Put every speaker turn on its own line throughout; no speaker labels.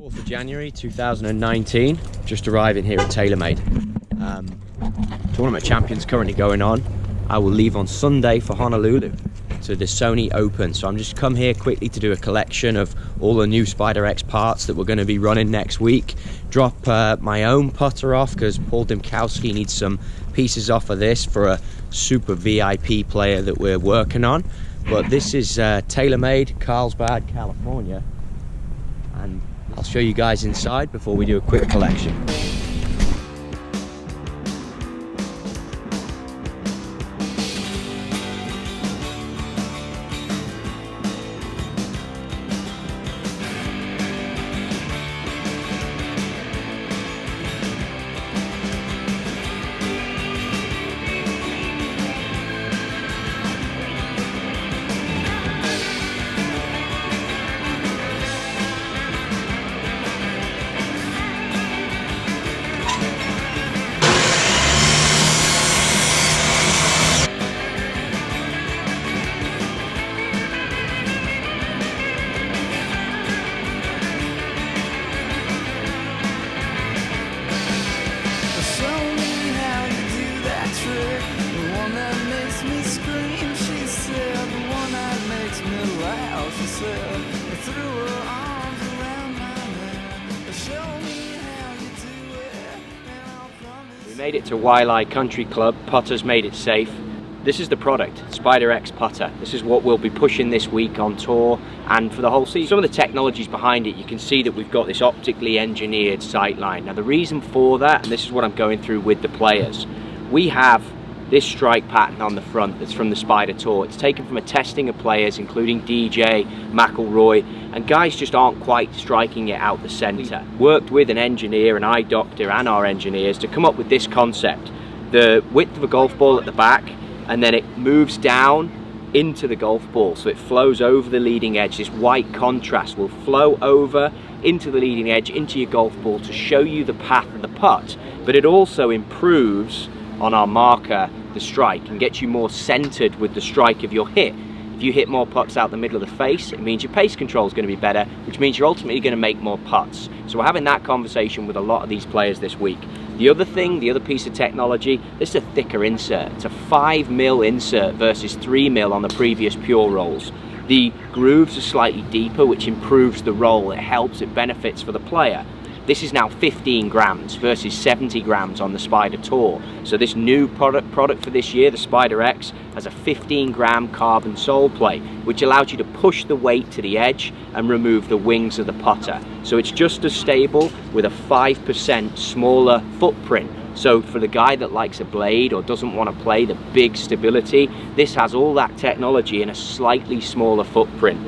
4th of January 2019, just arriving here at TaylorMade. Tournament Champions currently going on. I will leave on Sunday for Honolulu to the Sony Open, so I'm just come here quickly to do a collection of all the new Spider X parts that we're going to be running next week. Drop my own putter off because Paul Dymkowski needs some pieces off of this for a super VIP player that we're working on. But this is TaylorMade, Carlsbad, California, and I'll show you guys inside before we do a quick collection. We made it to Waialae Country Club. Putter's made it safe. This is the product, Spider X putter. This is what we'll be pushing this week on tour and for the whole season. Some of the technologies behind it, you can see that we've got this optically engineered sightline. Now the reason for that, and this is what I'm going through with the players, we have this strike pattern on the front that's from the Spider Tour. It's taken from a testing of players, including DJ, McIlroy, and guys just aren't quite striking it out the centre. Worked with an engineer, an eye doctor, and our engineers to come up with this concept. The width of a golf ball at the back, and then it moves down into the golf ball, so it flows over the leading edge. This white contrast will flow over into the leading edge, into your golf ball to show you the path of the putt, but it also improves on our marker the strike and gets you more centered with the strike of your hit. If you hit more putts out the middle of the face, it means your pace control is going to be better, which means you're ultimately going to make more putts. So we're having that conversation with a lot of these players this week. The other thing, the other piece of technology, this is a thicker insert. It's a 5mm insert versus 3mm on the previous Pure rolls. The grooves are slightly deeper, which improves the roll. It helps, it benefits for the player. This is now 15 grams versus 70 grams on the Spider Tour. So this new product for this year, the Spider X, has a 15-gram carbon sole plate, which allows you to push the weight to the edge and remove the wings of the putter. So it's just as stable with a 5% smaller footprint. So for the guy that likes a blade or doesn't want to play the big stability, this has all that technology in a slightly smaller footprint.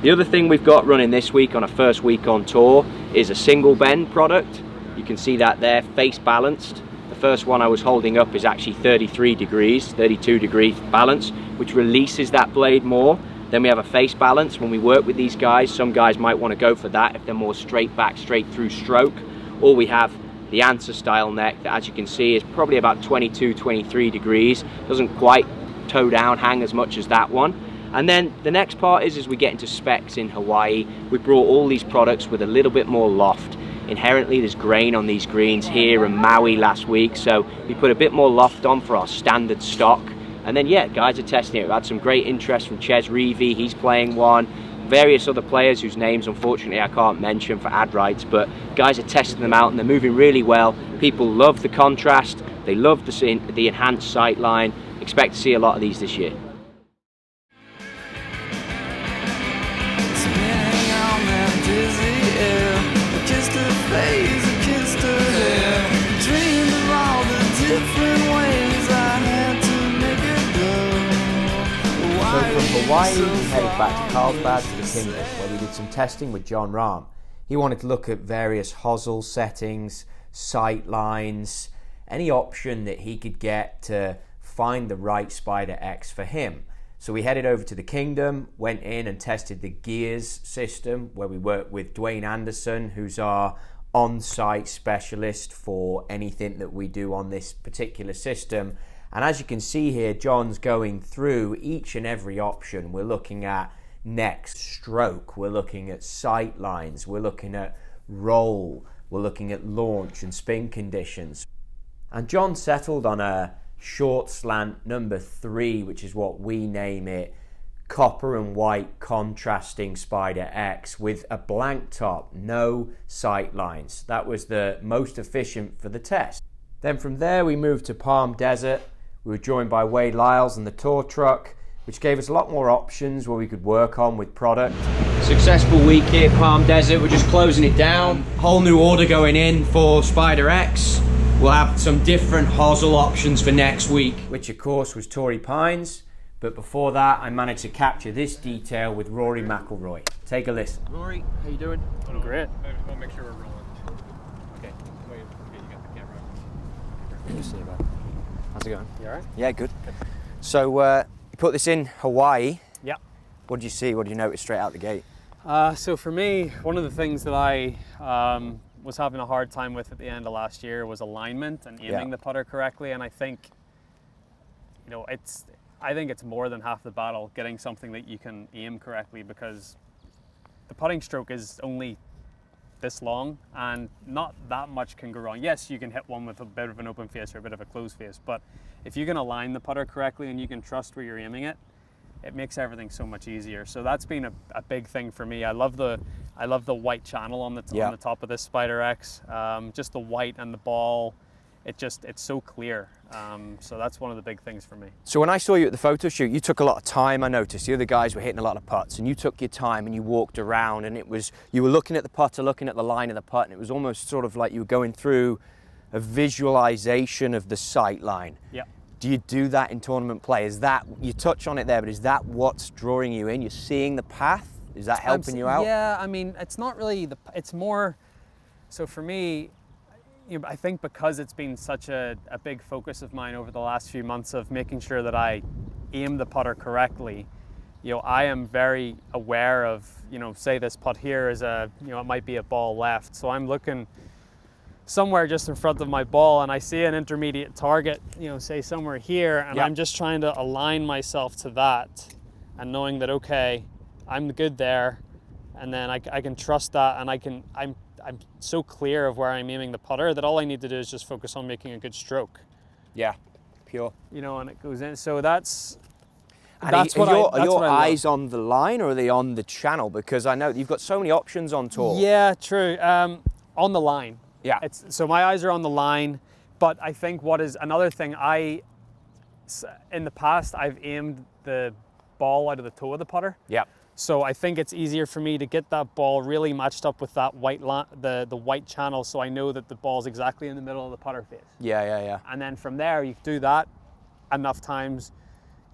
The other thing we've got running this week on a first week on tour is a single bend product. You can see that there, face balanced. The first one I was holding up is actually 33 degrees, 32 degrees balance, which releases that blade more. Then we have a face balance. When we work with these guys, some guys might want to go for that if they're more straight back, straight through stroke. Or we have the answer style neck that, as you can see, is probably about 22, 23 degrees. Doesn't quite toe down, hang as much as that one. And then the next part is, as we get into specs in Hawaii, we brought all these products with a little bit more loft. Inherently there's grain on these greens here in Maui last week, so we put a bit more loft on for our standard stock. And then yeah, guys are testing it. We've had some great interest from Ches Reavie, he's playing one. Various other players whose names unfortunately I can't mention for ad rights, but guys are testing them out and they're moving really well. People love the contrast, they love the enhanced sight line. Expect to see a lot of these this year. So from Hawaii, we headed back to Carlsbad to the Kingdom, where we did some testing with Jon Rahm. He wanted to look at various hosel settings, sight lines, any option that he could get to find the right Spider X for him. So we headed over to the Kingdom, went in and tested the gears system, where we worked with Dwayne Anderson, who's our on-site specialist for anything that we do on this particular system. And as you can see here, John's going through each and every option. We're looking at neck, stroke, we're looking at sight lines, we're looking at roll. We're looking at launch and spin conditions. And Jon settled on a short slant number 3, which is what we name it, copper and white contrasting Spider X with a blank top, no sight lines. That was the most efficient for the test. Then from there we moved to Palm Desert. We were joined by Wade Lyles and the tour truck, which gave us a lot more options where we could work on with product. Successful week here at Palm Desert. We're just closing it down. Whole new order going in for Spider X. We'll have some different hosel options for next week, which of course was Torrey Pines. But before that, I managed to capture this detail with Rory McIlroy. Take a listen.
Rory, how you doing?
I'm great.
I want to make sure we're rolling. Okay. Wait, you got the camera.
Good to see you, bud. How's it going?
You alright?
Yeah, good. So you put this in Hawaii.
Yeah.
What did you see? What did you notice straight out the gate?
So for me, one of the things that I was having a hard time with at the end of last year was alignment and aiming the putter correctly. And I think, I think it's more than half the battle getting something that you can aim correctly, because the putting stroke is only this long and not that much can go wrong. Yes, you can hit one with a bit of an open face or a bit of a closed face, but if you can align the putter correctly and you can trust where you're aiming it, it makes everything so much easier. So that's been a big thing for me. I love the white channel on the top of this Spider X. Just the white and the ball, it's so clear. So that's one of the big things for me.
So when I saw you at the photo shoot, you took a lot of time. I noticed the other guys were hitting a lot of putts, and you took your time and you walked around, and you were looking at the putter, looking at the line of the putt, and it was almost sort of like you were going through a visualization of the sight line.
Yeah.
Do you do that in tournament play? Is that, you touch on it there, but is that what's drawing you in? You're seeing the path? Is that helping you out?
Yeah, I mean, it's not really, it's more, so for me, I think because it's been such a big focus of mine over the last few months of making sure that I aim the putter correctly, I am very aware of, say this putt here is it might be a ball left. So I'm looking somewhere just in front of my ball and I see an intermediate target, say somewhere here, and I'm just trying to align myself to that and knowing that, okay, I'm good there, and then I can trust that, and I'm so clear of where I'm aiming the putter that all I need to do is just focus on making a good stroke.
Yeah, pure.
And it goes in. So that's
Are
what
your
I
eyes on the line, or are they on the channel? Because I know you've got so many options on tour.
Yeah, true. On the line.
Yeah.
So my eyes are on the line, but I think what is another thing, in the past, I've aimed the ball out of the toe of the putter.
Yeah.
So I think it's easier for me to get that ball really matched up with that white the white channel, so I know that the ball's exactly in the middle of the putter face.
Yeah.
And then from there, you do that enough times,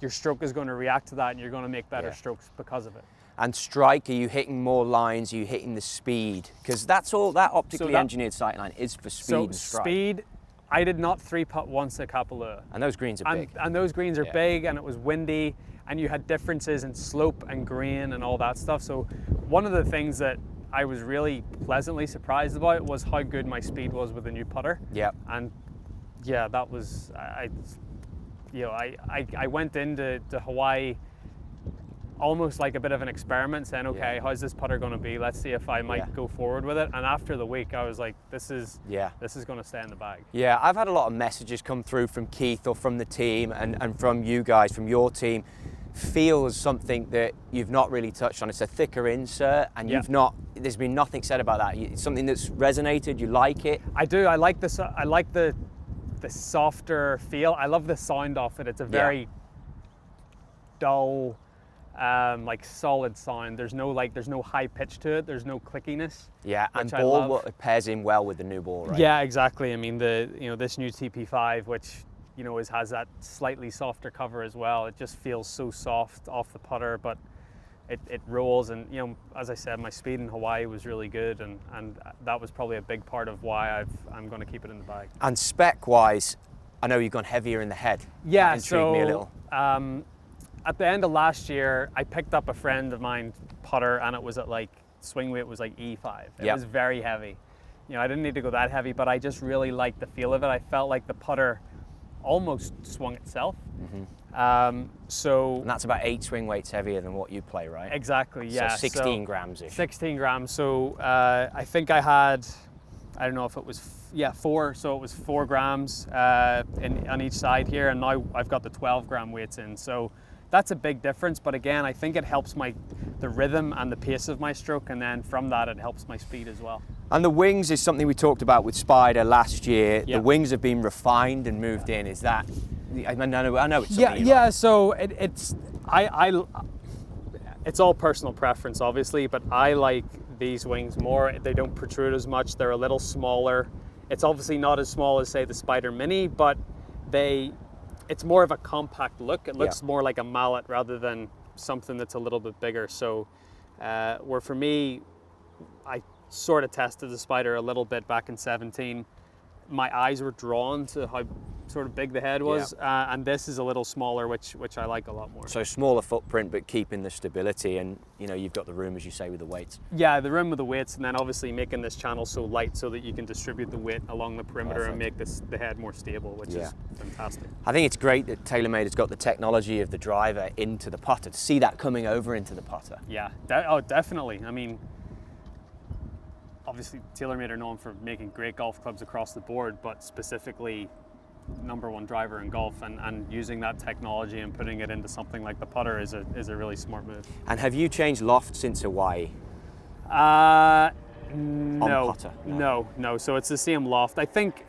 your stroke is going to react to that, and you're going to make better strokes because of it. And
strike, are you hitting more lines? Are you hitting the speed? Because that's all, that optically engineered sight line is for speed and strike.
Speed, I did not 3-putt once at Kapalua.
And those greens are big.
And those greens are big, and it was windy, and you had differences in slope and grain and all that stuff. So one of the things that I was really pleasantly surprised about was how good my speed was with the new putter.
Yeah.
And yeah, that was, I went into Hawaii almost like a bit of an experiment, saying, okay, how's this putter going to be? Let's see if I might go forward with it. And after the week, I was like, this is going to stay in the bag.
Yeah, I've had a lot of messages come through from Keith or from the team and from you guys, from your team. Feels something that you've not really touched on. It's a thicker insert, and there's been nothing said about that. It's something that's resonated, you like it?
I do, I like this. I like the softer feel. I love the sound of it. It's a very dull, like solid sound. There's no high pitch to it. There's no clickiness.
Yeah, and ball pairs in well with the new ball, right?
Yeah, exactly. I mean, this new TP5, which has that slightly softer cover as well. It just feels so soft off the putter, but it rolls. And as I said, my speed in Hawaii was really good, and that was probably a big part of why I'm going to keep it in the bag.
And spec-wise, I know you've gone heavier in the head.
Yeah,
that intrigued me a little.
At the end of last year, I picked up a friend of mine putter, and it was at swing weight was like E5. It was very heavy. I didn't need to go that heavy, but I just really liked the feel of it. I felt like the putter almost swung itself. So
And that's about 8 swing weights heavier than what you play, right?
exactly, yeah.
So 16 grams-ish.
16 grams. So I think I had, I don't know if it was, 4. So it was 4 grams on each side here, and now I've got the 12-gram weights in. So that's a big difference. But again, I think it helps the rhythm and the pace of my stroke, and then from that, it helps my speed as well.
And the wings is something we talked about with Spider last year.
Yeah.
The wings have been refined and moved in. Is that? I know it's something.
Yeah. So it's all personal preference, obviously, but I like these wings more. They don't protrude as much. They're a little smaller. It's obviously not as small as, say, the Spider Mini, but it's more of a compact look. It looks more like a mallet rather than something that's a little bit bigger. So where for me, I sort of tested the Spider a little bit back in 17. My eyes were drawn to how sort of big the head was, and this is a little smaller, which I like a lot more.
So smaller footprint, but keeping the stability, and you've got the room, as you say, with the weights.
Yeah, the room with the weights, and then obviously making this channel so light so that you can distribute the weight along the perimeter and make the head more stable, which is fantastic.
I think it's great that TaylorMade has got the technology of the driver into the putter, to see that coming over into the putter.
Yeah, definitely. I mean, obviously TaylorMade are known for making great golf clubs across the board, but specifically #1 driver in golf, and using that technology and putting it into something like the putter is a really smart move.
And have you changed loft since Hawaii?
No.
On putter?
No. So it's the same loft. I think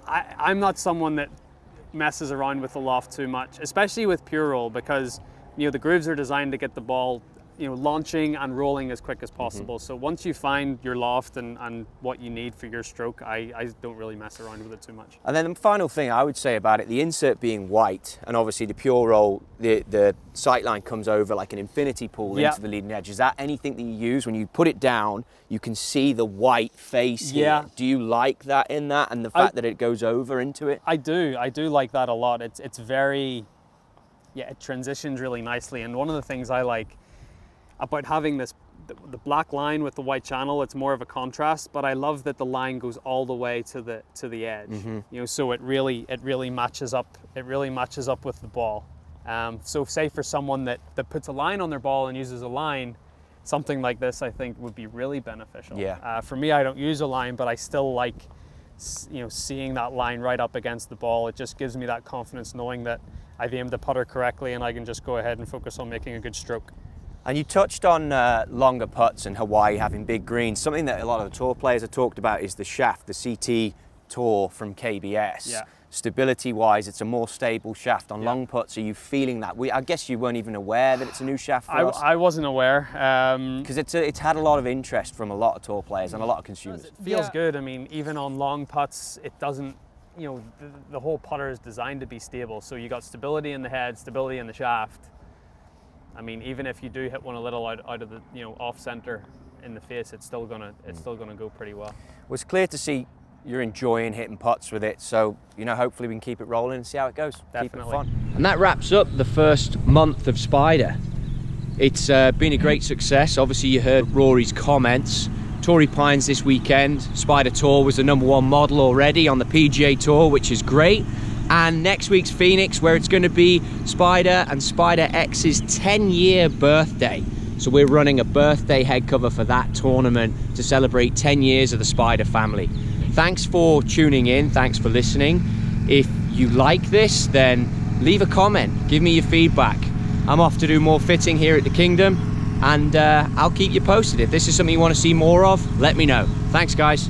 I'm not someone that messes around with the loft too much, especially with pure roll, because the grooves are designed to get the ball launching and rolling as quick as possible. So once you find your loft and what you need for your stroke, I don't really mess around with it too much.
And then the final thing I would say about it, the insert being white, and obviously the pure roll, the sight line comes over like an infinity pool into the leading edge. Is that anything that you use when you put it down? You can see the white face here. Do you like that in that, and the fact that it goes over into it?
I do like that a lot. It's very, it transitions really nicely. And one of the things I like about having the black line with the white channel, it's more of a contrast, but I love that the line goes all the way to the edge. So it really matches up. It really matches up with the ball. So say for someone that puts a line on their ball and uses a line, something like this I think would be really beneficial. For me, I don't use a line, but I still like seeing that line right up against the ball. It just gives me that confidence knowing that I've aimed the putter correctly and I can just go ahead and focus on making a good stroke.
And you touched on longer putts and Hawaii having big greens. Something that a lot of the tour players have talked about is the shaft, the CT Tour from KBS. Stability-wise, it's a more stable shaft on long putts. Are you feeling that? I guess you weren't even aware that it's a new shaft for us?
I wasn't aware.
Because it's had a lot of interest from a lot of tour players and a lot of consumers.
It feels good. I mean, even on long putts, it doesn't, the whole putter is designed to be stable. So you got stability in the head, stability in the shaft. I mean, even if you do hit one a little out of the, off center in the face, it's still gonna go pretty well.
Well, it's clear to see you're enjoying hitting putts with it, so hopefully we can keep it rolling and see how it goes.
Definitely.
Keep it fun. And that wraps up the first month of Spider. It's been a great success. Obviously you heard Rory's comments. Torrey Pines this weekend. Spider Tour was the #1 model already on the PGA Tour, which is great. And next week's Phoenix, where it's going to be Spider and Spider X's 10-year birthday. So we're running a birthday head cover for that tournament to celebrate 10 years of the Spider family. Thanks for tuning in. Thanks for listening. If you like this, then leave a comment. Give me your feedback. I'm off to do more fitting here at the Kingdom, and I'll keep you posted. If this is something you want to see more of, let me know. Thanks, guys.